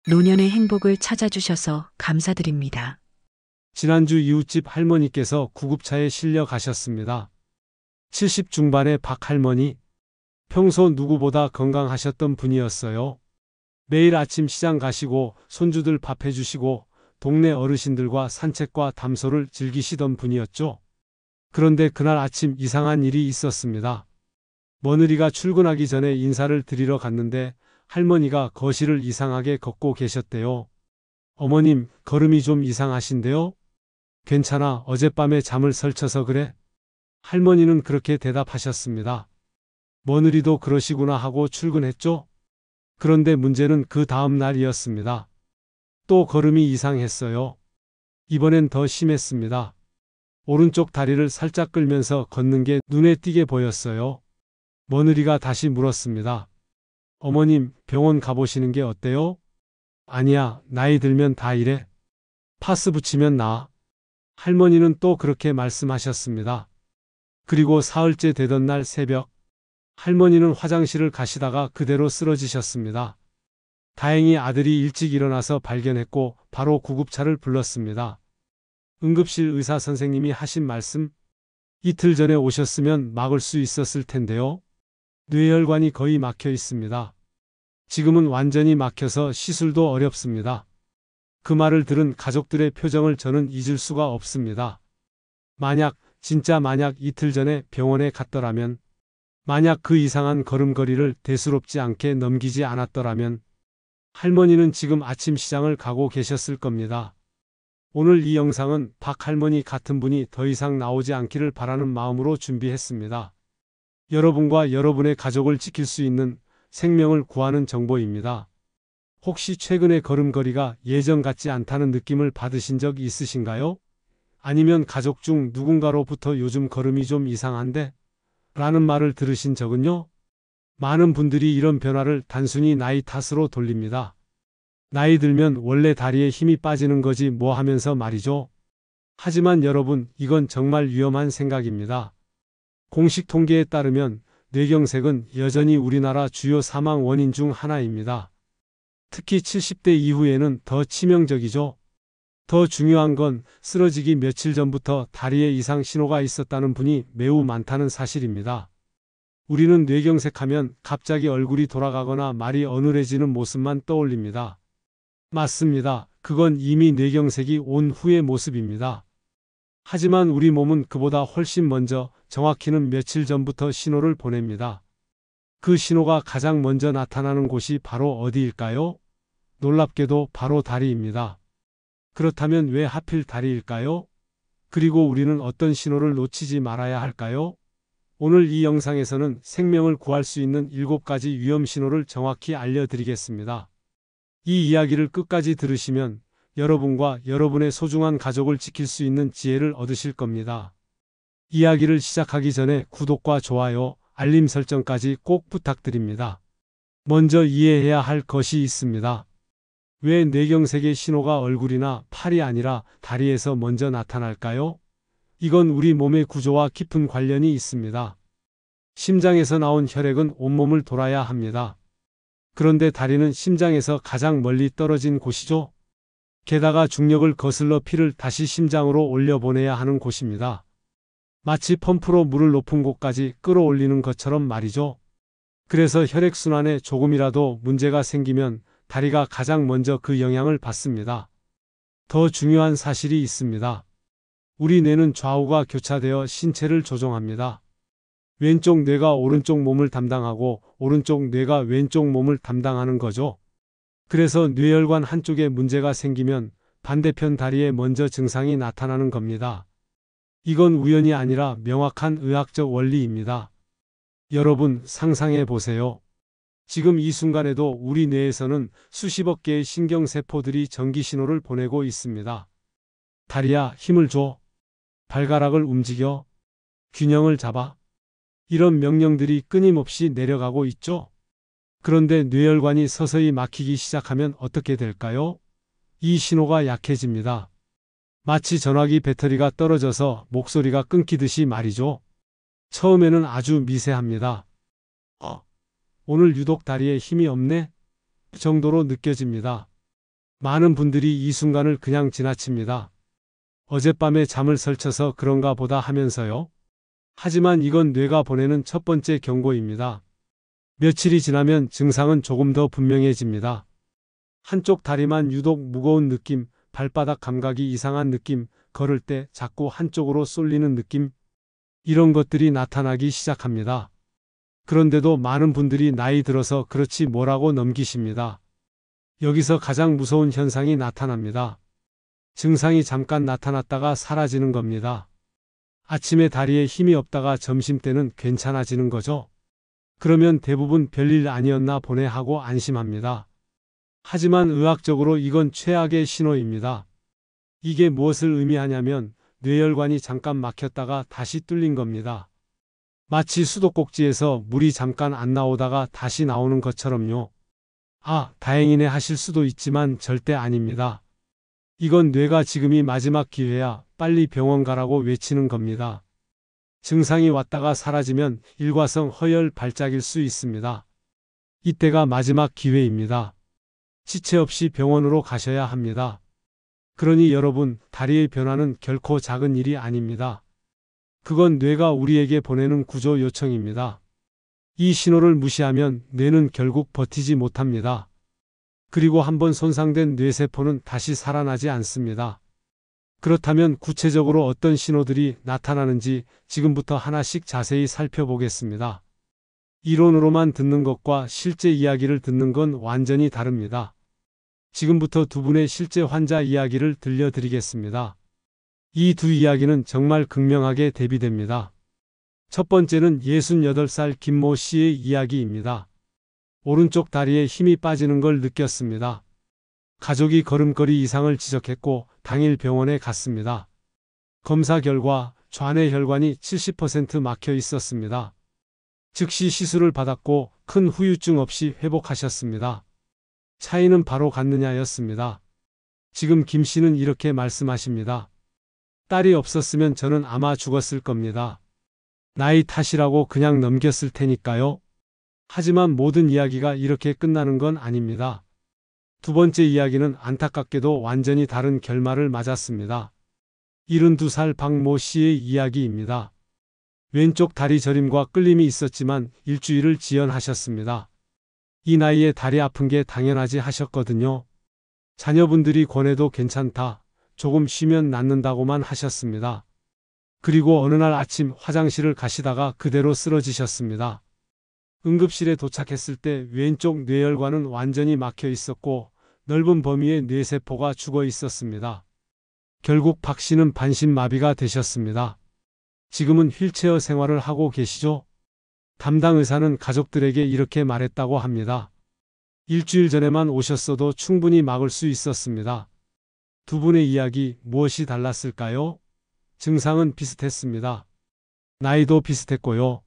노년의 행복을 찾아주셔서 감사드립니다. 지난주 이웃집 할머니께서 구급차에 실려 가셨습니다. 70 중반의 박 할머니. 평소 누구보다 건강하셨던 분이었어요. 매일 아침 시장 가시고 손주들 밥 해주시고 동네 어르신들과 산책과 담소를 즐기시던 분이었죠. 그런데 그날 아침 이상한 일이 있었습니다. 며느리가 출근하기 전에 인사를 드리러 갔는데 할머니가 거실을 이상하게 걷고 계셨대요. 어머님, 걸음이 좀 이상하신데요? 괜찮아, 어젯밤에 잠을 설쳐서 그래? 할머니는 그렇게 대답하셨습니다. 며느리도 그러시구나 하고 출근했죠? 그런데 문제는 그 다음 날이었습니다. 또 걸음이 이상했어요. 이번엔 더 심했습니다. 오른쪽 다리를 살짝 끌면서 걷는 게 눈에 띄게 보였어요. 며느리가 다시 물었습니다. 어머님, 병원 가보시는 게 어때요? 아니야, 나이 들면 다 이래. 파스 붙이면 나아. 할머니는 또 그렇게 말씀하셨습니다. 그리고 사흘째 되던 날 새벽, 할머니는 화장실을 가시다가 그대로 쓰러지셨습니다. 다행히 아들이 일찍 일어나서 발견했고 바로 구급차를 불렀습니다. 응급실 의사 선생님이 하신 말씀, 이틀 전에 오셨으면 막을 수 있었을 텐데요. 뇌혈관이 거의 막혀 있습니다. 지금은 완전히 막혀서 시술도 어렵습니다. 그 말을 들은 가족들의 표정을 저는 잊을 수가 없습니다. 진짜 만약 이틀 전에 병원에 갔더라면, 만약 그 이상한 걸음걸이를 대수롭지 않게 넘기지 않았더라면, 할머니는 지금 아침 시장을 가고 계셨을 겁니다. 오늘 이 영상은 박 할머니 같은 분이 더 이상 나오지 않기를 바라는 마음으로 준비했습니다. 여러분과 여러분의 가족을 지킬 수 있는 생명을 구하는 정보입니다. 혹시 최근에 걸음걸이가 예전 같지 않다는 느낌을 받으신 적 있으신가요? 아니면 가족 중 누군가로부터 요즘 걸음이 좀 이상한데? 라는 말을 들으신 적은요? 많은 분들이 이런 변화를 단순히 나이 탓으로 돌립니다. 나이 들면 원래 다리에 힘이 빠지는 거지 뭐 하면서 말이죠. 하지만 여러분, 이건 정말 위험한 생각입니다. 공식 통계에 따르면 뇌경색은 여전히 우리나라 주요 사망 원인 중 하나입니다. 특히 70대 이후에는 더 치명적이죠. 더 중요한 건 쓰러지기 며칠 전부터 다리에 이상 신호가 있었다는 분이 매우 많다는 사실입니다. 우리는 뇌경색하면 갑자기 얼굴이 돌아가거나 말이 어눌해지는 모습만 떠올립니다. 맞습니다. 그건 이미 뇌경색이 온 후의 모습입니다. 하지만 우리 몸은 그보다 훨씬 먼저, 정확히는 며칠 전부터 신호를 보냅니다. 그 신호가 가장 먼저 나타나는 곳이 바로 어디일까요? 놀랍게도 바로 다리입니다. 그렇다면 왜 하필 다리일까요? 그리고 우리는 어떤 신호를 놓치지 말아야 할까요? 오늘 이 영상에서는 생명을 구할 수 있는 7가지 위험 신호를 정확히 알려드리겠습니다. 이 이야기를 끝까지 들으시면 여러분과 여러분의 소중한 가족을 지킬 수 있는 지혜를 얻으실 겁니다. 이야기를 시작하기 전에 구독과 좋아요, 알림 설정까지 꼭 부탁드립니다. 먼저 이해해야 할 것이 있습니다. 왜 뇌경색의 신호가 얼굴이나 팔이 아니라 다리에서 먼저 나타날까요? 이건 우리 몸의 구조와 깊은 관련이 있습니다. 심장에서 나온 혈액은 온몸을 돌아야 합니다. 그런데 다리는 심장에서 가장 멀리 떨어진 곳이죠. 게다가 중력을 거슬러 피를 다시 심장으로 올려보내야 하는 곳입니다. 마치 펌프로 물을 높은 곳까지 끌어올리는 것처럼 말이죠. 그래서 혈액순환에 조금이라도 문제가 생기면 다리가 가장 먼저 그 영향을 받습니다. 더 중요한 사실이 있습니다. 우리 뇌는 좌우가 교차되어 신체를 조종합니다. 왼쪽 뇌가 오른쪽 몸을 담당하고 오른쪽 뇌가 왼쪽 몸을 담당하는 거죠. 그래서 뇌혈관 한쪽에 문제가 생기면 반대편 다리에 먼저 증상이 나타나는 겁니다. 이건 우연이 아니라 명확한 의학적 원리입니다. 여러분, 상상해 보세요. 지금 이 순간에도 우리 뇌에서는 수십억 개의 신경세포들이 전기신호를 보내고 있습니다. 다리야, 힘을 줘. 발가락을 움직여. 균형을 잡아. 이런 명령들이 끊임없이 내려가고 있죠. 그런데 뇌혈관이 서서히 막히기 시작하면 어떻게 될까요? 이 신호가 약해집니다. 마치 전화기 배터리가 떨어져서 목소리가 끊기듯이 말이죠. 처음에는 아주 미세합니다. 오늘 유독 다리에 힘이 없네? 정도로 느껴집니다. 많은 분들이 이 순간을 그냥 지나칩니다. 어젯밤에 잠을 설쳐서 그런가 보다 하면서요. 하지만 이건 뇌가 보내는 첫 번째 경고입니다. 며칠이 지나면 증상은 조금 더 분명해집니다. 한쪽 다리만 유독 무거운 느낌, 발바닥 감각이 이상한 느낌, 걸을 때 자꾸 한쪽으로 쏠리는 느낌, 이런 것들이 나타나기 시작합니다. 그런데도 많은 분들이 나이 들어서 그렇지 뭐라고 넘기십니다. 여기서 가장 무서운 현상이 나타납니다. 증상이 잠깐 나타났다가 사라지는 겁니다. 아침에 다리에 힘이 없다가 점심때는 괜찮아지는 거죠. 그러면 대부분 별일 아니었나 보네 하고 안심합니다. 하지만 의학적으로 이건 최악의 신호입니다. 이게 무엇을 의미하냐면 뇌혈관이 잠깐 막혔다가 다시 뚫린 겁니다. 마치 수도꼭지에서 물이 잠깐 안 나오다가 다시 나오는 것처럼요. 아, 다행이네 하실 수도 있지만 절대 아닙니다. 이건 뇌가 지금이 마지막 기회야, 빨리 병원 가라고 외치는 겁니다. 증상이 왔다가 사라지면 일과성 허혈 발작일 수 있습니다. 이때가 마지막 기회입니다. 지체 없이 병원으로 가셔야 합니다. 그러니 여러분, 다리의 변화는 결코 작은 일이 아닙니다. 그건 뇌가 우리에게 보내는 구조 요청입니다. 이 신호를 무시하면 뇌는 결국 버티지 못합니다. 그리고 한번 손상된 뇌세포는 다시 살아나지 않습니다. 그렇다면 구체적으로 어떤 신호들이 나타나는지 지금부터 하나씩 자세히 살펴보겠습니다. 이론으로만 듣는 것과 실제 이야기를 듣는 건 완전히 다릅니다. 지금부터 두 분의 실제 환자 이야기를 들려드리겠습니다. 이 두 이야기는 정말 극명하게 대비됩니다. 첫 번째는 68살 김모 씨의 이야기입니다. 오른쪽 다리에 힘이 빠지는 걸 느꼈습니다. 가족이 걸음걸이 이상을 지적했고 당일 병원에 갔습니다. 검사 결과 좌뇌 혈관이 70% 막혀 있었습니다. 즉시 시술을 받았고 큰 후유증 없이 회복하셨습니다. 차이는 바로 갔느냐였습니다. 지금 김 씨는 이렇게 말씀하십니다. 딸이 없었으면 저는 아마 죽었을 겁니다. 나이 탓이라고 그냥 넘겼을 테니까요. 하지만 모든 이야기가 이렇게 끝나는 건 아닙니다. 두 번째 이야기는 안타깝게도 완전히 다른 결말을 맞았습니다. 72살 박모 씨의 이야기입니다. 왼쪽 다리 저림과 끌림이 있었지만 일주일을 지연하셨습니다. 이 나이에 다리 아픈 게 당연하지 하셨거든요. 자녀분들이 권해도 괜찮다, 조금 쉬면 낫는다고만 하셨습니다. 그리고 어느 날 아침 화장실을 가시다가 그대로 쓰러지셨습니다. 응급실에 도착했을 때 왼쪽 뇌혈관은 완전히 막혀 있었고 넓은 범위의 뇌세포가 죽어 있었습니다. 결국 박 씨는 반신마비가 되셨습니다. 지금은 휠체어 생활을 하고 계시죠? 담당 의사는 가족들에게 이렇게 말했다고 합니다. 일주일 전에만 오셨어도 충분히 막을 수 있었습니다. 두 분의 이야기 무엇이 달랐을까요? 증상은 비슷했습니다. 나이도 비슷했고요.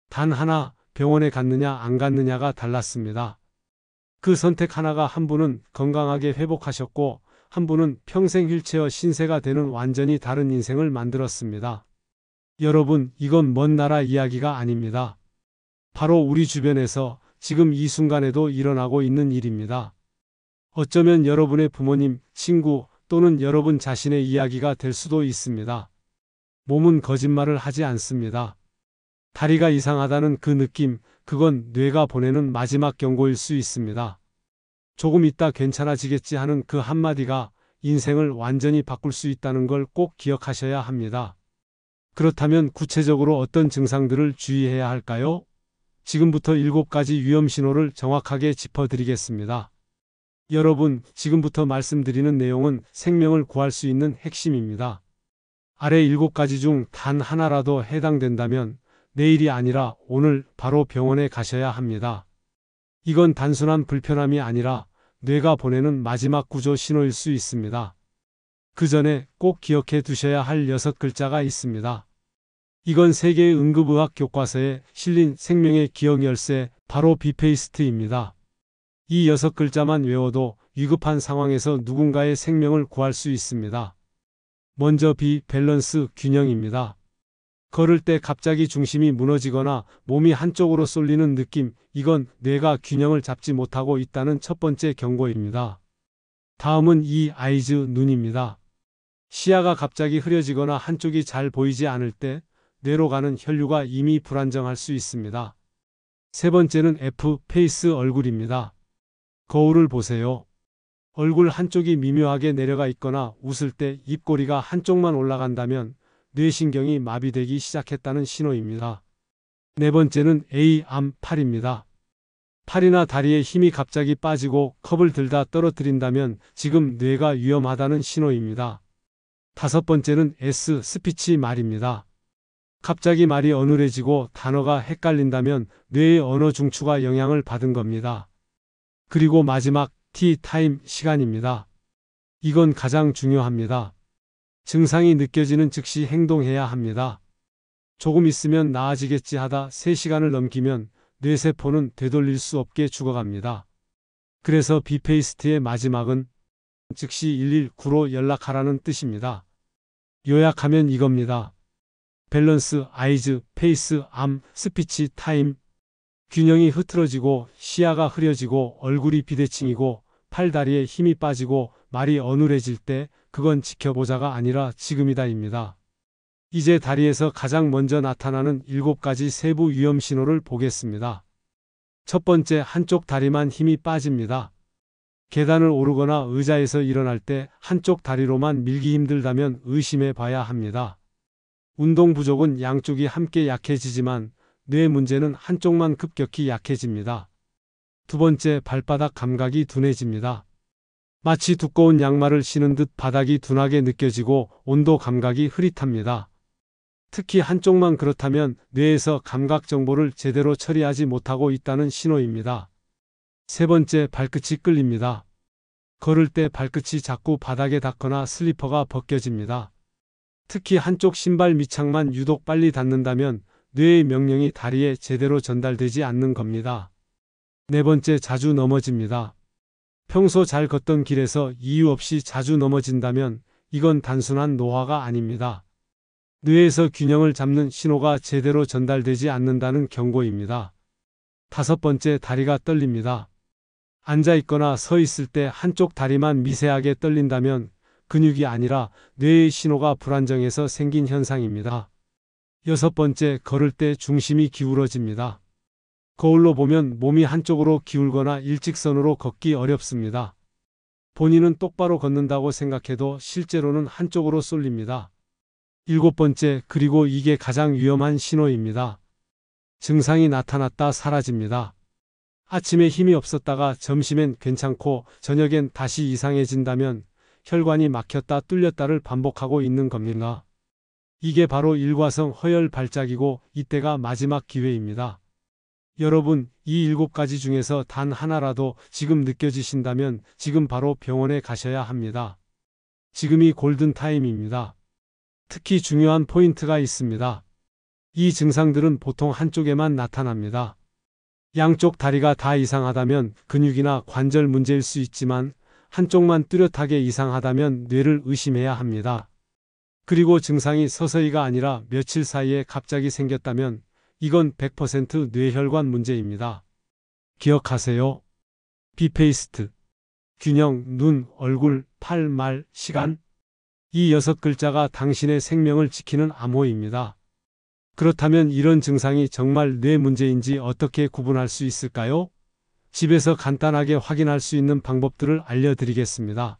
단 하나, 병원에 갔느냐 안 갔느냐가 달랐습니다. 그 선택 하나가 한 분은 건강하게 회복하셨고 한 분은 평생 휠체어 신세가 되는 완전히 다른 인생을 만들었습니다. 여러분, 이건 먼 나라 이야기가 아닙니다. 바로 우리 주변에서 지금 이 순간에도 일어나고 있는 일입니다. 어쩌면 여러분의 부모님, 친구 또는 여러분 자신의 이야기가 될 수도 있습니다. 몸은 거짓말을 하지 않습니다. 다리가 이상하다는 그 느낌, 그건 뇌가 보내는 마지막 경고일 수 있습니다. 조금 있다 괜찮아지겠지 하는 그 한마디가 인생을 완전히 바꿀 수 있다는 걸 꼭 기억하셔야 합니다. 그렇다면 구체적으로 어떤 증상들을 주의해야 할까요? 지금부터 7가지 위험 신호를 정확하게 짚어드리겠습니다. 여러분, 지금부터 말씀드리는 내용은 생명을 구할 수 있는 핵심입니다. 아래 7가지 중 단 하나라도 해당된다면 내일이 아니라 오늘 바로 병원에 가셔야 합니다. 이건 단순한 불편함이 아니라 뇌가 보내는 마지막 구조 신호일 수 있습니다. 그 전에 꼭 기억해 두셔야 할 6글자가 있습니다. 이건 세계의 응급의학 교과서에 실린 생명의 기억 열쇠, 바로 비페이스트입니다. 이 6글자만 외워도 위급한 상황에서 누군가의 생명을 구할 수 있습니다. 먼저 비, 밸런스, 균형입니다. 걸을 때 갑자기 중심이 무너지거나 몸이 한쪽으로 쏠리는 느낌, 이건 뇌가 균형을 잡지 못하고 있다는 첫 번째 경고입니다. 다음은 이 아이즈 눈입니다. 시야가 갑자기 흐려지거나 한쪽이 잘 보이지 않을 때 뇌로 가는 혈류가 이미 불안정할 수 있습니다. 세 번째는 F 페이스 얼굴입니다. 거울을 보세요. 얼굴 한쪽이 미묘하게 내려가 있거나 웃을 때 입꼬리가 한쪽만 올라간다면 뇌신경이 마비되기 시작했다는 신호입니다. 네 번째는 A 암 팔입니다. 팔이나 다리에 힘이 갑자기 빠지고 컵을 들다 떨어뜨린다면 지금 뇌가 위험하다는 신호입니다. 다섯 번째는 S 스피치 말입니다. 갑자기 말이 어눌해지고 단어가 헷갈린다면 뇌의 언어 중추가 영향을 받은 겁니다. 그리고 마지막 T 타임 시간입니다. 이건 가장 중요합니다. 증상이 느껴지는 즉시 행동해야 합니다. 조금 있으면 나아지겠지 하다 3시간을 넘기면 뇌세포는 되돌릴 수 없게 죽어갑니다. 그래서 비페이스트의 마지막은 즉시 119로 연락하라는 뜻입니다. 요약하면 이겁니다. 밸런스, 아이즈, 페이스, 암, 스피치, 타임. 균형이 흐트러지고 시야가 흐려지고 얼굴이 비대칭이고 팔다리에 힘이 빠지고 말이 어눌해질 때 그건 지켜보자가 아니라 지금이다입니다. 이제 다리에서 가장 먼저 나타나는 7가지 세부 위험 신호를 보겠습니다. 첫 번째, 한쪽 다리만 힘이 빠집니다. 계단을 오르거나 의자에서 일어날 때 한쪽 다리로만 밀기 힘들다면 의심해 봐야 합니다. 운동 부족은 양쪽이 함께 약해지지만 뇌 문제는 한쪽만 급격히 약해집니다. 두 번째, 발바닥 감각이 둔해집니다. 마치 두꺼운 양말을 신은 듯 바닥이 둔하게 느껴지고 온도 감각이 흐릿합니다. 특히 한쪽만 그렇다면 뇌에서 감각 정보를 제대로 처리하지 못하고 있다는 신호입니다. 세 번째, 발끝이 끌립니다. 걸을 때 발끝이 자꾸 바닥에 닿거나 슬리퍼가 벗겨집니다. 특히 한쪽 신발 밑창만 유독 빨리 닿는다면 뇌의 명령이 다리에 제대로 전달되지 않는 겁니다. 네 번째, 자주 넘어집니다. 평소 잘 걷던 길에서 이유 없이 자주 넘어진다면 이건 단순한 노화가 아닙니다. 뇌에서 균형을 잡는 신호가 제대로 전달되지 않는다는 경고입니다. 다섯 번째, 다리가 떨립니다. 앉아 있거나 서 있을 때 한쪽 다리만 미세하게 떨린다면 근육이 아니라 뇌의 신호가 불안정해서 생긴 현상입니다. 여섯 번째, 걸을 때 중심이 기울어집니다. 거울로 보면 몸이 한쪽으로 기울거나 일직선으로 걷기 어렵습니다. 본인은 똑바로 걷는다고 생각해도 실제로는 한쪽으로 쏠립니다. 일곱 번째, 그리고 이게 가장 위험한 신호입니다. 증상이 나타났다 사라집니다. 아침에 힘이 없었다가 점심엔 괜찮고 저녁엔 다시 이상해진다면 혈관이 막혔다 뚫렸다를 반복하고 있는 겁니다. 이게 바로 일과성 허혈 발작이고 이때가 마지막 기회입니다. 여러분, 이 7가지 중에서 단 하나라도 지금 느껴지신다면 지금 바로 병원에 가셔야 합니다. 지금이 골든타임입니다. 특히 중요한 포인트가 있습니다. 이 증상들은 보통 한쪽에만 나타납니다. 양쪽 다리가 다 이상하다면 근육이나 관절 문제일 수 있지만 한쪽만 뚜렷하게 이상하다면 뇌를 의심해야 합니다. 그리고 증상이 서서히가 아니라 며칠 사이에 갑자기 생겼다면 이건 100% 뇌혈관 문제입니다. 기억하세요. 비페이스트, 균형, 눈, 얼굴, 팔, 말, 시간. 이 6글자가 당신의 생명을 지키는 암호입니다. 그렇다면 이런 증상이 정말 뇌 문제인지 어떻게 구분할 수 있을까요? 집에서 간단하게 확인할 수 있는 방법들을 알려드리겠습니다.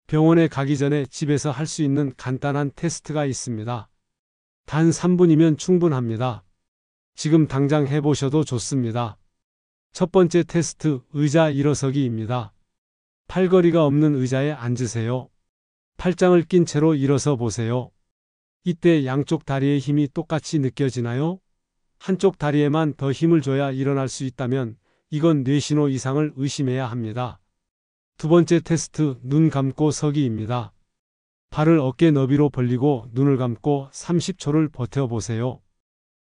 병원에 가기 전에 집에서 할 수 있는 간단한 테스트가 있습니다. 단 3분이면 충분합니다. 지금 당장 해보셔도 좋습니다. 첫 번째 테스트, 의자 일어서기입니다. 팔걸이가 없는 의자에 앉으세요. 팔짱을 낀 채로 일어서 보세요. 이때 양쪽 다리의 힘이 똑같이 느껴지나요? 한쪽 다리에만 더 힘을 줘야 일어날 수 있다면 이건 뇌신호 이상을 의심해야 합니다. 두 번째 테스트, 눈 감고 서기입니다. 발을 어깨 너비로 벌리고 눈을 감고 30초를 버텨보세요.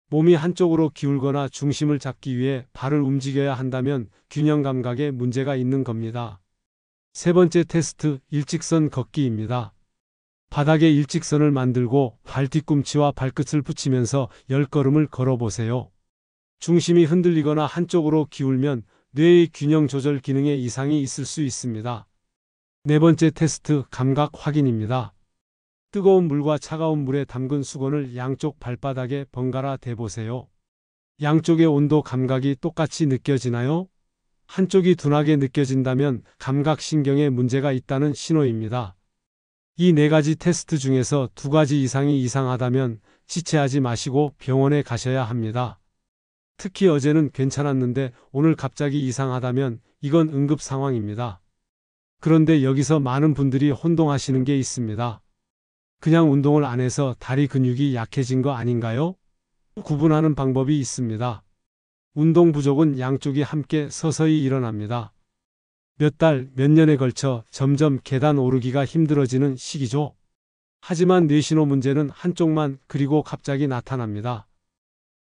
몸이 한쪽으로 기울거나 중심을 잡기 위해 발을 움직여야 한다면 균형 감각에 문제가 있는 겁니다. 세 번째 테스트, 일직선 걷기입니다. 바닥에 일직선을 만들고 발 뒤꿈치와 발끝을 붙이면서 10걸음을 걸어보세요. 중심이 흔들리거나 한쪽으로 기울면 뇌의 균형 조절 기능에 이상이 있을 수 있습니다. 네 번째 테스트 감각 확인입니다. 뜨거운 물과 차가운 물에 담근 수건을 양쪽 발바닥에 번갈아 대보세요. 양쪽의 온도 감각이 똑같이 느껴지나요? 한쪽이 둔하게 느껴진다면 감각신경에 문제가 있다는 신호입니다. 이 네 가지 테스트 중에서 두 가지 이상이 이상하다면 지체하지 마시고 병원에 가셔야 합니다. 특히 어제는 괜찮았는데 오늘 갑자기 이상하다면 이건 응급 상황입니다. 그런데 여기서 많은 분들이 혼동하시는 게 있습니다. 그냥 운동을 안 해서 다리 근육이 약해진 거 아닌가요? 구분하는 방법이 있습니다. 운동 부족은 양쪽이 함께 서서히 일어납니다. 몇 달, 몇 년에 걸쳐 점점 계단 오르기가 힘들어지는 시기죠. 하지만 뇌신호 문제는 한쪽만 그리고 갑자기 나타납니다.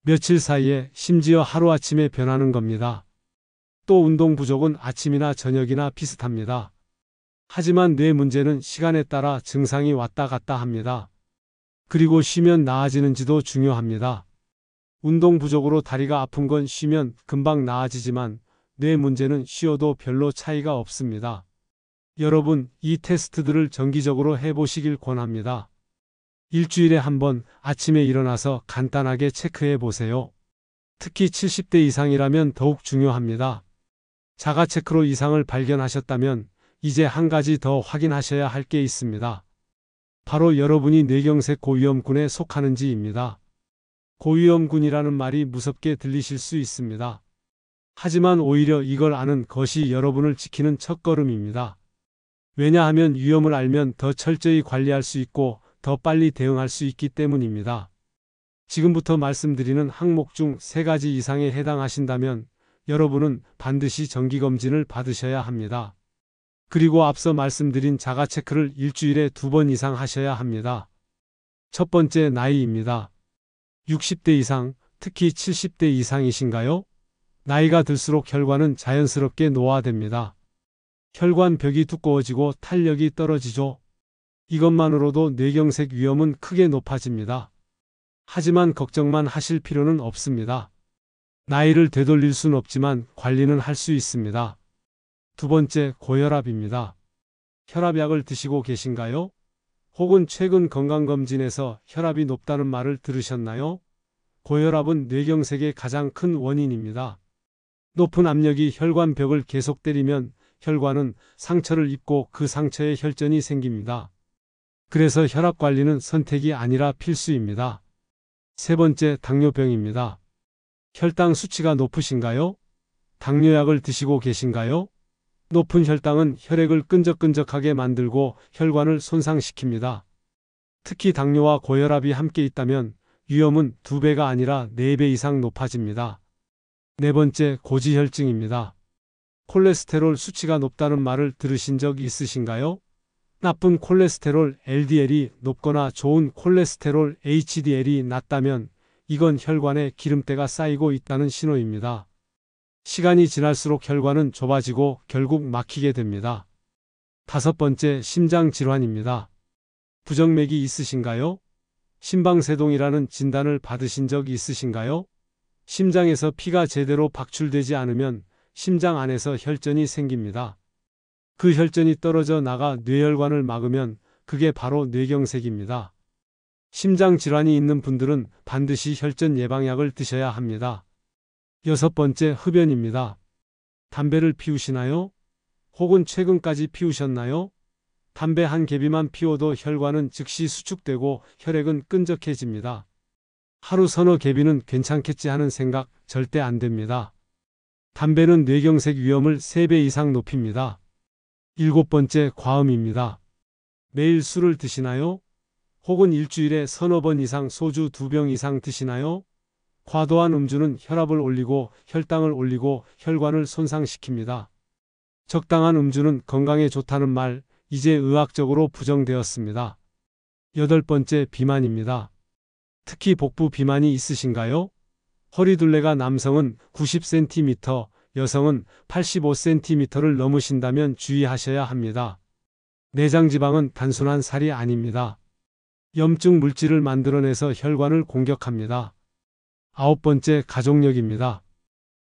며칠 사이에 심지어 하루아침에 변하는 겁니다. 또 운동 부족은 아침이나 저녁이나 비슷합니다. 하지만 뇌 문제는 시간에 따라 증상이 왔다 갔다 합니다. 그리고 쉬면 나아지는지도 중요합니다. 운동 부족으로 다리가 아픈 건 쉬면 금방 나아지지만 뇌 문제는 쉬어도 별로 차이가 없습니다. 여러분, 이 테스트들을 정기적으로 해보시길 권합니다. 일주일에 한 번 아침에 일어나서 간단하게 체크해 보세요. 특히 70대 이상이라면 더욱 중요합니다. 자가체크로 이상을 발견하셨다면 이제 한 가지 더 확인하셔야 할 게 있습니다. 바로 여러분이 뇌경색 고위험군에 속하는지입니다. 고위험군이라는 말이 무섭게 들리실 수 있습니다. 하지만 오히려 이걸 아는 것이 여러분을 지키는 첫걸음입니다. 왜냐하면 위험을 알면 더 철저히 관리할 수 있고 더 빨리 대응할 수 있기 때문입니다. 지금부터 말씀드리는 항목 중 3가지 이상에 해당하신다면 여러분은 반드시 정기검진을 받으셔야 합니다. 그리고 앞서 말씀드린 자가체크를 일주일에 2번 이상 하셔야 합니다. 첫 번째, 나이입니다. 60대 이상, 특히 70대 이상이신가요? 나이가 들수록 혈관은 자연스럽게 노화됩니다. 혈관벽이 두꺼워지고 탄력이 떨어지죠. 이것만으로도 뇌경색 위험은 크게 높아집니다. 하지만 걱정만 하실 필요는 없습니다. 나이를 되돌릴 순 없지만 관리는 할 수 있습니다. 두 번째, 고혈압입니다. 혈압약을 드시고 계신가요? 혹은 최근 건강검진에서 혈압이 높다는 말을 들으셨나요? 고혈압은 뇌경색의 가장 큰 원인입니다. 높은 압력이 혈관벽을 계속 때리면 혈관은 상처를 입고 그 상처에 혈전이 생깁니다. 그래서 혈압 관리는 선택이 아니라 필수입니다. 세 번째, 당뇨병입니다. 혈당 수치가 높으신가요? 당뇨약을 드시고 계신가요? 높은 혈당은 혈액을 끈적끈적하게 만들고 혈관을 손상시킵니다. 특히 당뇨와 고혈압이 함께 있다면 위험은 2배가 아니라 4배 이상 높아집니다. 네 번째, 고지혈증입니다. 콜레스테롤 수치가 높다는 말을 들으신 적 있으신가요? 나쁜 콜레스테롤 LDL이 높거나 좋은 콜레스테롤 HDL이 낮다면 이건 혈관에 기름때가 쌓이고 있다는 신호입니다. 시간이 지날수록 혈관은 좁아지고 결국 막히게 됩니다. 다섯 번째, 심장질환입니다. 부정맥이 있으신가요? 심방세동이라는 진단을 받으신 적 있으신가요? 심장에서 피가 제대로 박출되지 않으면 심장 안에서 혈전이 생깁니다. 그 혈전이 떨어져 나가 뇌혈관을 막으면 그게 바로 뇌경색입니다. 심장질환이 있는 분들은 반드시 혈전 예방약을 드셔야 합니다. 여섯 번째, 흡연입니다. 담배를 피우시나요? 혹은 최근까지 피우셨나요? 담배 한 개비만 피워도 혈관은 즉시 수축되고 혈액은 끈적해집니다. 하루 서너 개비는 괜찮겠지 하는 생각 절대 안 됩니다. 담배는 뇌경색 위험을 3배 이상 높입니다. 일곱 번째, 과음입니다. 매일 술을 드시나요? 혹은 일주일에 서너 번 이상 소주 2병 이상 드시나요? 과도한 음주는 혈압을 올리고 혈당을 올리고 혈관을 손상시킵니다. 적당한 음주는 건강에 좋다는 말, 이제 의학적으로 부정되었습니다. 여덟 번째, 비만입니다. 특히 복부 비만이 있으신가요? 허리둘레가 남성은 90cm, 여성은 85cm를 넘으신다면 주의하셔야 합니다. 내장지방은 단순한 살이 아닙니다. 염증 물질을 만들어내서 혈관을 공격합니다. 아홉 번째, 가족력입니다.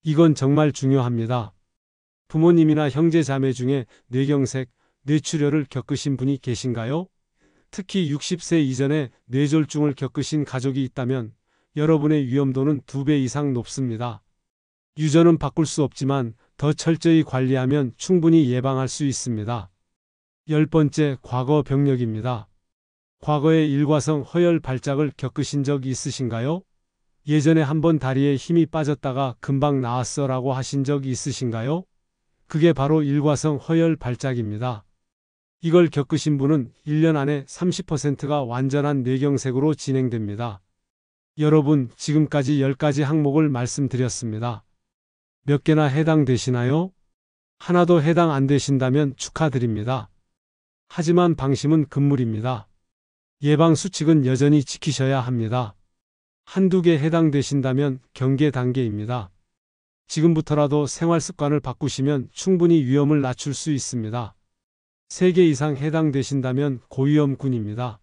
이건 정말 중요합니다. 부모님이나 형제 자매 중에 뇌경색, 뇌출혈을 겪으신 분이 계신가요? 특히 60세 이전에 뇌졸중을 겪으신 가족이 있다면 여러분의 위험도는 2배 이상 높습니다. 유전은 바꿀 수 없지만 더 철저히 관리하면 충분히 예방할 수 있습니다. 10번째, 과거 병력입니다. 과거에 일과성 허혈 발작을 겪으신 적 있으신가요? 예전에 한번 다리에 힘이 빠졌다가 금방 나았어 라고 하신 적 있으신가요? 그게 바로 일과성 허혈 발작입니다. 이걸 겪으신 분은 1년 안에 30%가 완전한 뇌경색으로 진행됩니다. 여러분, 지금까지 10가지 항목을 말씀드렸습니다. 몇 개나 해당되시나요? 하나도 해당 안 되신다면 축하드립니다. 하지만 방심은 금물입니다. 예방수칙은 여전히 지키셔야 합니다. 한두 개 해당되신다면 경계 단계입니다. 지금부터라도 생활습관을 바꾸시면 충분히 위험을 낮출 수 있습니다. 3개 이상 해당되신다면 고위험군입니다.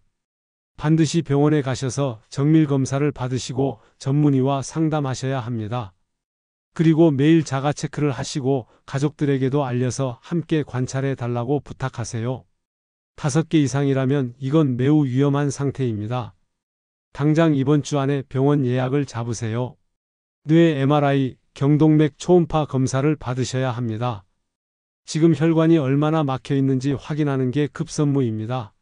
반드시 병원에 가셔서 정밀검사를 받으시고 전문의와 상담하셔야 합니다. 그리고 매일 자가체크를 하시고 가족들에게도 알려서 함께 관찰해 달라고 부탁하세요. 5개 이상이라면 이건 매우 위험한 상태입니다. 당장 이번 주 안에 병원 예약을 잡으세요. 뇌 MRI, 경동맥 초음파 검사를 받으셔야 합니다. 지금 혈관이 얼마나 막혀 있는지 확인하는 게 급선무입니다.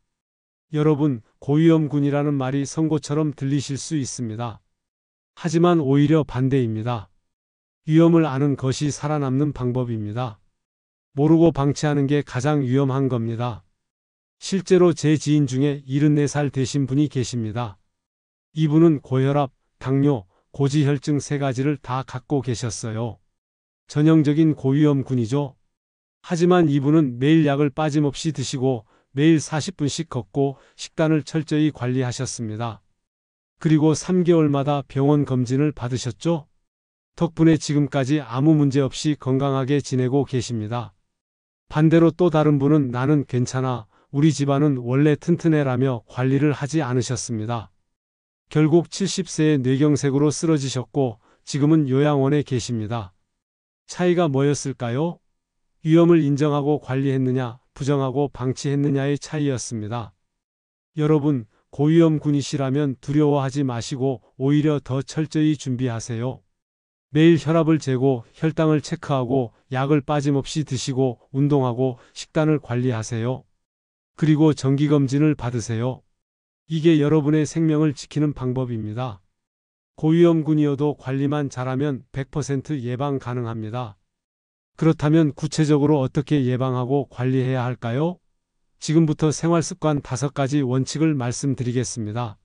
여러분, 고위험군이라는 말이 선고처럼 들리실 수 있습니다. 하지만 오히려 반대입니다. 위험을 아는 것이 살아남는 방법입니다. 모르고 방치하는 게 가장 위험한 겁니다. 실제로 제 지인 중에 74살 되신 분이 계십니다. 이분은 고혈압, 당뇨, 고지혈증 3가지를 다 갖고 계셨어요. 전형적인 고위험군이죠. 하지만 이분은 매일 약을 빠짐없이 드시고 매일 40분씩 걷고 식단을 철저히 관리하셨습니다. 그리고 3개월마다 병원 검진을 받으셨죠? 덕분에 지금까지 아무 문제 없이 건강하게 지내고 계십니다. 반대로 또 다른 분은 나는 괜찮아, 우리 집안은 원래 튼튼해라며 관리를 하지 않으셨습니다. 결국 70세의 뇌경색으로 쓰러지셨고 지금은 요양원에 계십니다. 차이가 뭐였을까요? 위험을 인정하고 관리했느냐, 부정하고 방치했느냐의 차이였습니다. 여러분, 고위험군이시라면 두려워하지 마시고 오히려 더 철저히 준비하세요. 매일 혈압을 재고 혈당을 체크하고 약을 빠짐없이 드시고 운동하고 식단을 관리하세요. 그리고 정기검진을 받으세요. 이게 여러분의 생명을 지키는 방법입니다. 고위험군이어도 관리만 잘하면 100% 예방 가능합니다. 그렇다면 구체적으로 어떻게 예방하고 관리해야 할까요? 지금부터 생활습관 5가지 원칙을 말씀드리겠습니다.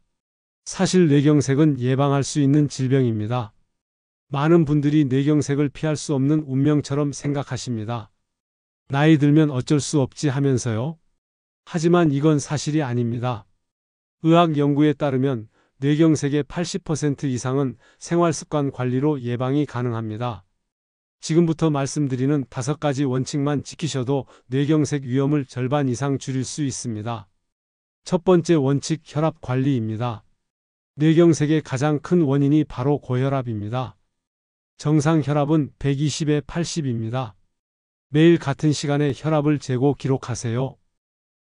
사실 뇌경색은 예방할 수 있는 질병입니다. 많은 분들이 뇌경색을 피할 수 없는 운명처럼 생각하십니다. 나이 들면 어쩔 수 없지 하면서요. 하지만 이건 사실이 아닙니다. 의학 연구에 따르면 뇌경색의 80% 이상은 생활습관 관리로 예방이 가능합니다. 지금부터 말씀드리는 5가지 원칙만 지키셔도 뇌경색 위험을 절반 이상 줄일 수 있습니다. 첫 번째 원칙, 혈압 관리입니다. 뇌경색의 가장 큰 원인이 바로 고혈압입니다. 정상 혈압은 120에 80입니다. 매일 같은 시간에 혈압을 재고 기록하세요.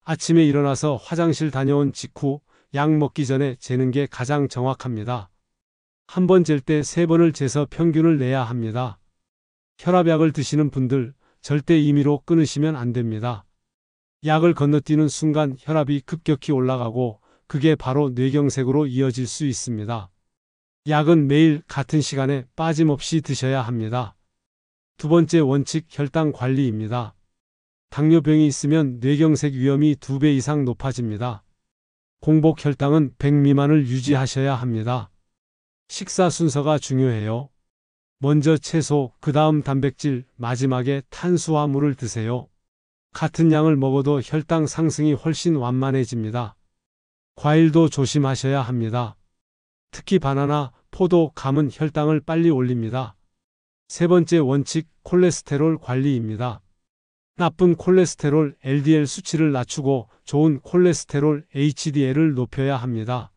아침에 일어나서 화장실 다녀온 직후 약 먹기 전에 재는 게 가장 정확합니다. 한 번 잴 때 3번을 재서 평균을 내야 합니다. 혈압약을 드시는 분들 절대 임의로 끊으시면 안 됩니다. 약을 건너뛰는 순간 혈압이 급격히 올라가고 그게 바로 뇌경색으로 이어질 수 있습니다. 약은 매일 같은 시간에 빠짐없이 드셔야 합니다. 두 번째 원칙, 혈당 관리입니다. 당뇨병이 있으면 뇌경색 위험이 2배 이상 높아집니다. 공복 혈당은 100 미만을 유지하셔야 합니다. 식사 순서가 중요해요. 먼저 채소, 그 다음 단백질, 마지막에 탄수화물을 드세요. 같은 양을 먹어도 혈당 상승이 훨씬 완만해집니다. 과일도 조심하셔야 합니다. 특히 바나나, 포도, 감은 혈당을 빨리 올립니다. 세 번째 원칙, 콜레스테롤 관리입니다. 나쁜 콜레스테롤 LDL 수치를 낮추고 좋은 콜레스테롤 HDL을 높여야 합니다.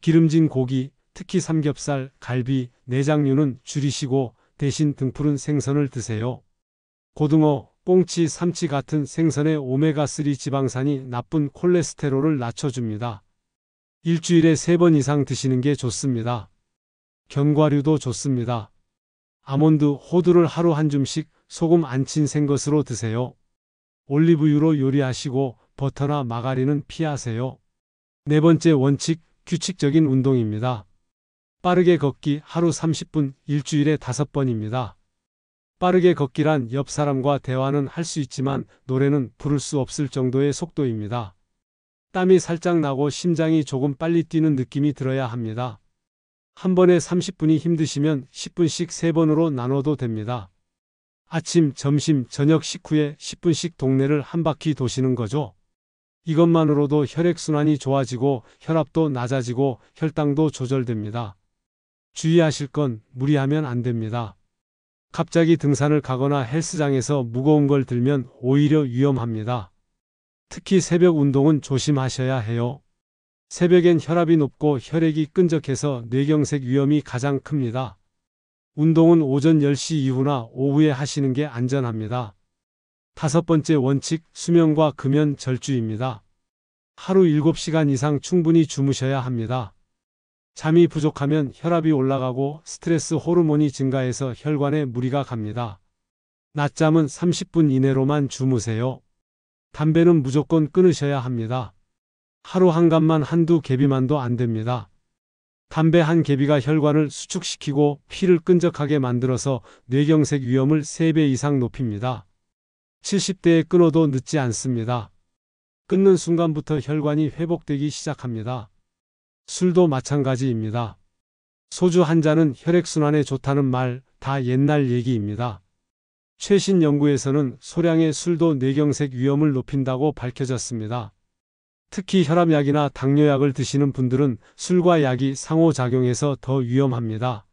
기름진 고기, 특히 삼겹살, 갈비, 내장류는 줄이시고 대신 등푸른 생선을 드세요. 고등어, 꽁치, 삼치 같은 생선의 오메가3 지방산이 나쁜 콜레스테롤을 낮춰줍니다. 일주일에 3번 이상 드시는 게 좋습니다. 견과류도 좋습니다. 아몬드, 호두를 하루 한 줌씩 소금 안 친 생것으로 드세요. 올리브유로 요리하시고 버터나 마가린은 피하세요. 네 번째 원칙, 규칙적인 운동입니다. 빠르게 걷기 하루 30분, 일주일에 5번입니다. 빠르게 걷기란 옆 사람과 대화는 할 수 있지만 노래는 부를 수 없을 정도의 속도입니다. 땀이 살짝 나고 심장이 조금 빨리 뛰는 느낌이 들어야 합니다. 한 번에 30분이 힘드시면 10분씩 3번으로 나눠도 됩니다. 아침, 점심, 저녁 식후에 10분씩 동네를 한 바퀴 도시는 거죠. 이것만으로도 혈액순환이 좋아지고 혈압도 낮아지고 혈당도 조절됩니다. 주의하실 건 무리하면 안 됩니다. 갑자기 등산을 가거나 헬스장에서 무거운 걸 들면 오히려 위험합니다. 특히 새벽 운동은 조심하셔야 해요. 새벽엔 혈압이 높고 혈액이 끈적해서 뇌경색 위험이 가장 큽니다. 운동은 오전 10시 이후나 오후에 하시는 게 안전합니다. 5번째 원칙, 수면과 금연 절주입니다. 하루 7시간 이상 충분히 주무셔야 합니다. 잠이 부족하면 혈압이 올라가고 스트레스 호르몬이 증가해서 혈관에 무리가 갑니다. 낮잠은 30분 이내로만 주무세요. 담배는 무조건 끊으셔야 합니다. 하루 한 갑만 한두 개비만도 안 됩니다. 담배 한 개비가 혈관을 수축시키고 피를 끈적하게 만들어서 뇌경색 위험을 3배 이상 높입니다. 70대에 끊어도 늦지 않습니다. 끊는 순간부터 혈관이 회복되기 시작합니다. 술도 마찬가지입니다. 소주 한 잔은 혈액순환에 좋다는 말 다 옛날 얘기입니다. 최신 연구에서는 소량의 술도 뇌경색 위험을 높인다고 밝혀졌습니다. 특히 혈압약이나 당뇨약을 드시는 분들은 술과 약이 상호작용해서 더 위험합니다.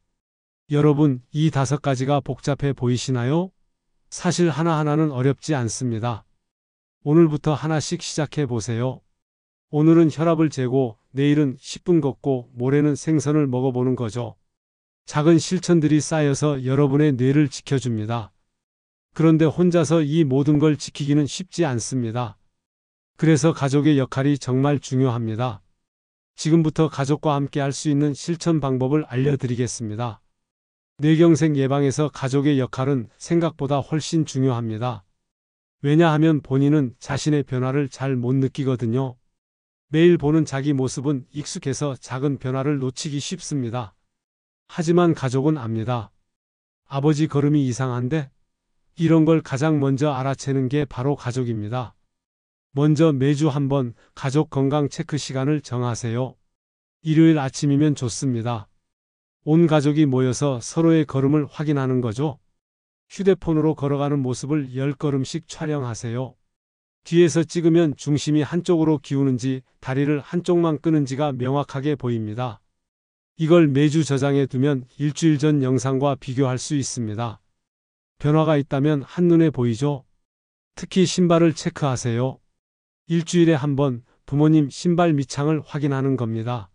여러분, 이 5가지가 복잡해 보이시나요? 사실 하나하나는 어렵지 않습니다. 오늘부터 하나씩 시작해 보세요. 오늘은 혈압을 재고, 내일은 10분 걷고, 모레는 생선을 먹어보는 거죠. 작은 실천들이 쌓여서 여러분의 뇌를 지켜줍니다. 그런데 혼자서 이 모든 걸 지키기는 쉽지 않습니다. 그래서 가족의 역할이 정말 중요합니다. 지금부터 가족과 함께 할 수 있는 실천 방법을 알려드리겠습니다. 뇌경색 예방에서 가족의 역할은 생각보다 훨씬 중요합니다. 왜냐하면 본인은 자신의 변화를 잘 못 느끼거든요. 매일 보는 자기 모습은 익숙해서 작은 변화를 놓치기 쉽습니다. 하지만 가족은 압니다. 아버지 걸음이 이상한데? 이런 걸 가장 먼저 알아채는 게 바로 가족입니다. 먼저 매주 한 번 가족 건강 체크 시간을 정하세요. 일요일 아침이면 좋습니다. 온 가족이 모여서 서로의 걸음을 확인하는 거죠. 휴대폰으로 걸어가는 모습을 10걸음씩 촬영하세요. 뒤에서 찍으면 중심이 한쪽으로 기우는지 다리를 한쪽만 끄는지가 명확하게 보입니다. 이걸 매주 저장해 두면 일주일 전 영상과 비교할 수 있습니다. 변화가 있다면 한눈에 보이죠? 특히 신발을 체크하세요. 일주일에 한 번 부모님 신발 밑창을 확인하는 겁니다.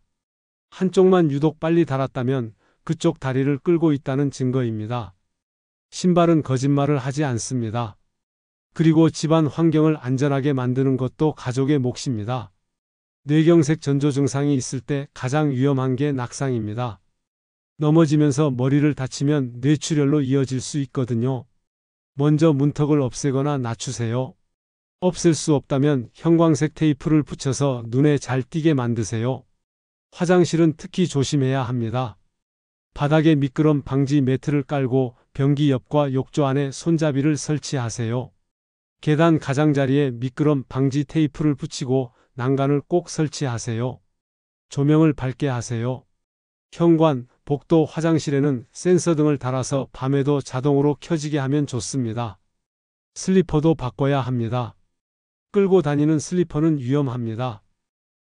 한쪽만 유독 빨리 닳았다면 그쪽 다리를 끌고 있다는 증거입니다. 신발은 거짓말을 하지 않습니다. 그리고 집안 환경을 안전하게 만드는 것도 가족의 몫입니다. 뇌경색 전조 증상이 있을 때 가장 위험한 게 낙상입니다. 넘어지면서 머리를 다치면 뇌출혈로 이어질 수 있거든요. 먼저 문턱을 없애거나 낮추세요. 없앨 수 없다면 형광색 테이프를 붙여서 눈에 잘 띄게 만드세요. 화장실은 특히 조심해야 합니다. 바닥에 미끄럼 방지 매트를 깔고 변기 옆과 욕조 안에 손잡이를 설치하세요. 계단 가장자리에 미끄럼 방지 테이프를 붙이고 난간을 꼭 설치하세요. 조명을 밝게 하세요. 현관, 복도, 화장실에는 센서 등을 달아서 밤에도 자동으로 켜지게 하면 좋습니다. 슬리퍼도 바꿔야 합니다. 끌고 다니는 슬리퍼는 위험합니다.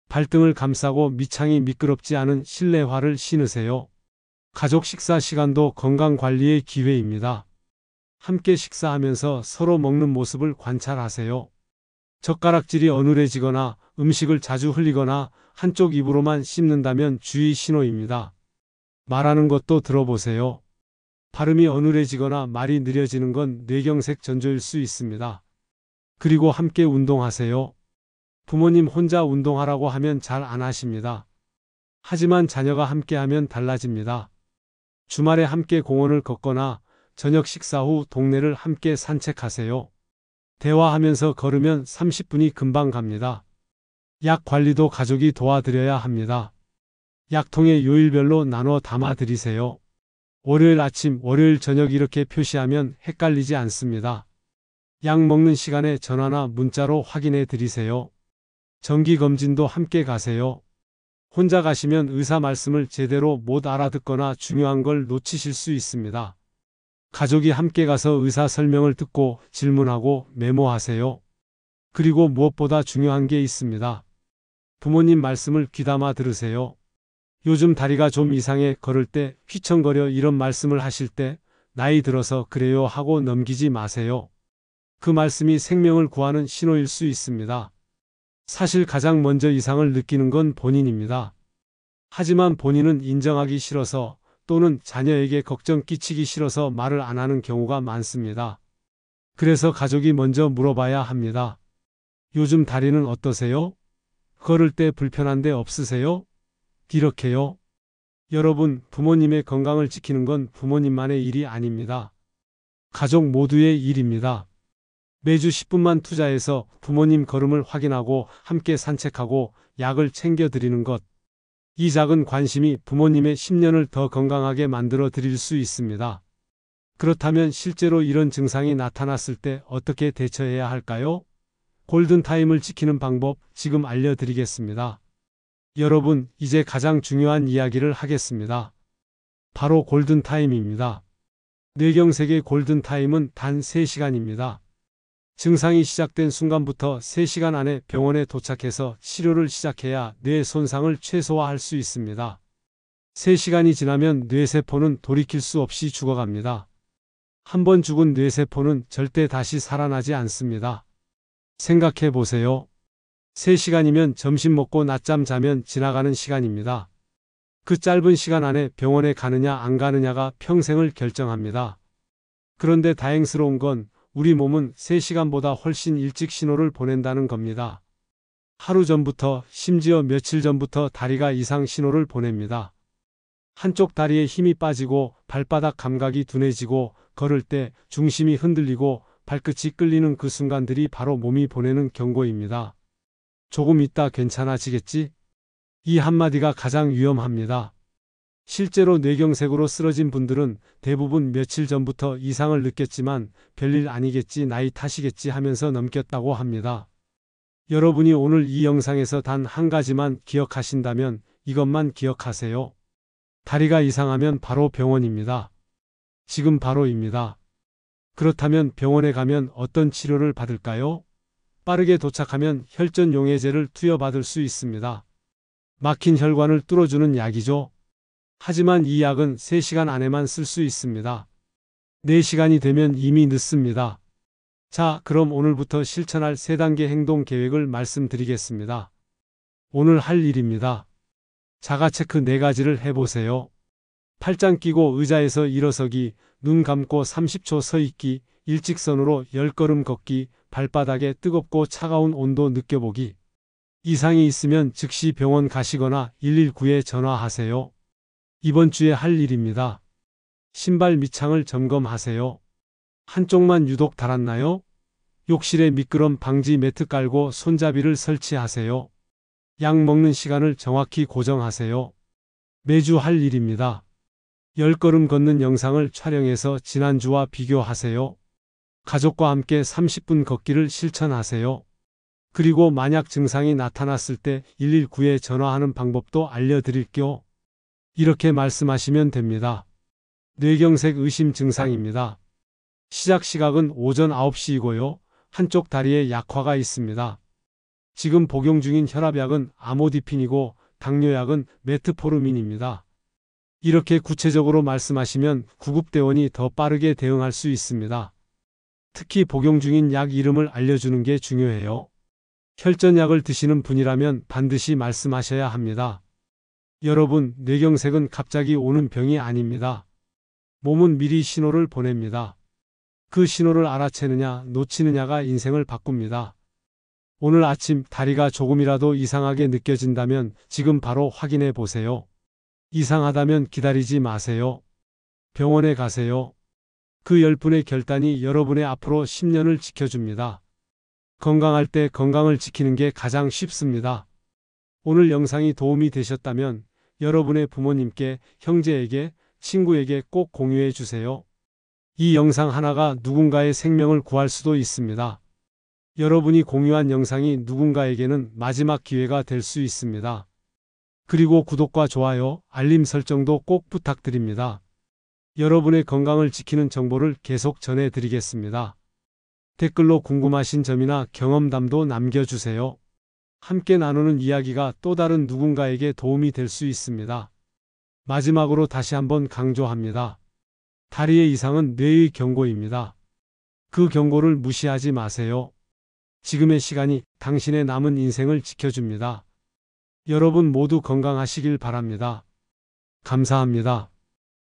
발등을 감싸고 밑창이 미끄럽지 않은 실내화를 신으세요. 가족 식사 시간도 건강관리의 기회입니다. 함께 식사하면서 서로 먹는 모습을 관찰하세요. 젓가락질이 어눌해지거나 음식을 자주 흘리거나 한쪽 입으로만 씹는다면 주의 신호입니다. 말하는 것도 들어보세요. 발음이 어눌해지거나 말이 느려지는 건 뇌경색 전조일 수 있습니다. 그리고 함께 운동하세요. 부모님 혼자 운동하라고 하면 잘 안 하십니다. 하지만 자녀가 함께하면 달라집니다. 주말에 함께 공원을 걷거나 저녁 식사 후 동네를 함께 산책하세요. 대화하면서 걸으면 30분이 금방 갑니다. 약 관리도 가족이 도와드려야 합니다. 약통에 요일별로 나눠 담아 드리세요. 월요일 아침, 월요일 저녁 이렇게 표시하면 헷갈리지 않습니다. 약 먹는 시간에 전화나 문자로 확인해 드리세요. 정기검진도 함께 가세요. 혼자 가시면 의사 말씀을 제대로 못 알아듣거나 중요한 걸 놓치실 수 있습니다. 가족이 함께 가서 의사 설명을 듣고 질문하고 메모하세요. 그리고 무엇보다 중요한 게 있습니다. 부모님 말씀을 귀담아 들으세요. 요즘 다리가 좀 이상해 걸을 때 휘청거려 이런 말씀을 하실 때 나이 들어서 그래요 하고 넘기지 마세요. 그 말씀이 생명을 구하는 신호일 수 있습니다. 사실 가장 먼저 이상을 느끼는 건 본인입니다. 하지만 본인은 인정하기 싫어서 또는 자녀에게 걱정 끼치기 싫어서 말을 안 하는 경우가 많습니다. 그래서 가족이 먼저 물어봐야 합니다. 요즘 다리는 어떠세요? 걸을 때 불편한 데 없으세요? 이렇게요. 여러분, 부모님의 건강을 지키는 건 부모님만의 일이 아닙니다. 가족 모두의 일입니다. 매주 10분만 투자해서 부모님 걸음을 확인하고 함께 산책하고 약을 챙겨드리는 것. 이 작은 관심이 부모님의 10년을 더 건강하게 만들어 드릴 수 있습니다. 그렇다면 실제로 이런 증상이 나타났을 때 어떻게 대처해야 할까요? 골든타임을 지키는 방법 지금 알려드리겠습니다. 여러분, 이제 가장 중요한 이야기를 하겠습니다. 바로 골든타임입니다. 뇌경색의 골든타임은 단 3시간입니다. 증상이 시작된 순간부터 3시간 안에 병원에 도착해서 치료를 시작해야 뇌 손상을 최소화할 수 있습니다. 3시간이 지나면 뇌세포는 돌이킬 수 없이 죽어갑니다. 한번 죽은 뇌세포는 절대 다시 살아나지 않습니다. 생각해 보세요. 3시간이면 점심 먹고 낮잠 자면 지나가는 시간입니다. 그 짧은 시간 안에 병원에 가느냐 안 가느냐가 평생을 결정합니다. 그런데 다행스러운 건 우리 몸은 3시간보다 훨씬 일찍 신호를 보낸다는 겁니다. 하루 전부터, 심지어 며칠 전부터 다리가 이상 신호를 보냅니다. 한쪽 다리에 힘이 빠지고 발바닥 감각이 둔해지고 걸을 때 중심이 흔들리고 발끝이 끌리는 그 순간들이 바로 몸이 보내는 경고입니다. 조금 있다 괜찮아지겠지? 이 한마디가 가장 위험합니다. 실제로 뇌경색으로 쓰러진 분들은 대부분 며칠 전부터 이상을 느꼈지만 별일 아니겠지, 나이 탓이겠지 하면서 넘겼다고 합니다. 여러분이 오늘 이 영상에서 단 한 가지만 기억하신다면 이것만 기억하세요. 다리가 이상하면 바로 병원입니다. 지금 바로입니다. 그렇다면 병원에 가면 어떤 치료를 받을까요? 빠르게 도착하면 혈전용해제를 투여받을 수 있습니다. 막힌 혈관을 뚫어주는 약이죠. 하지만 이 약은 3시간 안에만 쓸 수 있습니다. 4시간이 되면 이미 늦습니다. 자, 그럼 오늘부터 실천할 3단계 행동 계획을 말씀드리겠습니다. 오늘 할 일입니다. 자가체크 4가지를 해보세요. 팔짱 끼고 의자에서 일어서기, 눈 감고 30초 서 있기, 일직선으로 10걸음 걷기, 발바닥에 뜨겁고 차가운 온도 느껴보기. 이상이 있으면 즉시 병원 가시거나 119에 전화하세요. 이번 주에 할 일입니다. 신발 밑창을 점검하세요. 한쪽만 유독 닳았나요? 욕실에 미끄럼 방지 매트 깔고 손잡이를 설치하세요. 약 먹는 시간을 정확히 고정하세요. 매주 할 일입니다. 10걸음 걷는 영상을 촬영해서 지난주와 비교하세요. 가족과 함께 30분 걷기를 실천하세요. 그리고 만약 증상이 나타났을 때 119에 전화하는 방법도 알려드릴게요. 이렇게 말씀하시면 됩니다. 뇌경색 의심 증상입니다. 시작 시각은 오전 9시이고요. 한쪽 다리에 약화가 있습니다. 지금 복용 중인 혈압약은 아모디핀이고 당뇨약은 메트포르민입니다. 이렇게 구체적으로 말씀하시면 구급대원이 더 빠르게 대응할 수 있습니다. 특히 복용 중인 약 이름을 알려주는 게 중요해요. 혈전약을 드시는 분이라면 반드시 말씀하셔야 합니다. 여러분, 뇌경색은 갑자기 오는 병이 아닙니다. 몸은 미리 신호를 보냅니다. 그 신호를 알아채느냐, 놓치느냐가 인생을 바꿉니다. 오늘 아침 다리가 조금이라도 이상하게 느껴진다면 지금 바로 확인해 보세요. 이상하다면 기다리지 마세요. 병원에 가세요. 그 10분의 결단이 여러분의 앞으로 10년을 지켜줍니다. 건강할 때 건강을 지키는 게 가장 쉽습니다. 오늘 영상이 도움이 되셨다면 여러분의 부모님께, 형제에게, 친구에게 꼭 공유해 주세요. 이 영상 하나가 누군가의 생명을 구할 수도 있습니다. 여러분이 공유한 영상이 누군가에게는 마지막 기회가 될 수 있습니다. 그리고 구독과 좋아요, 알림 설정도 꼭 부탁드립니다. 여러분의 건강을 지키는 정보를 계속 전해드리겠습니다. 댓글로 궁금하신 점이나 경험담도 남겨주세요. 함께 나누는 이야기가 또 다른 누군가에게 도움이 될 수 있습니다. 마지막으로 다시 한번 강조합니다. 다리의 이상은 뇌의 경고입니다. 그 경고를 무시하지 마세요. 지금의 시간이 당신의 남은 인생을 지켜줍니다. 여러분 모두 건강하시길 바랍니다. 감사합니다.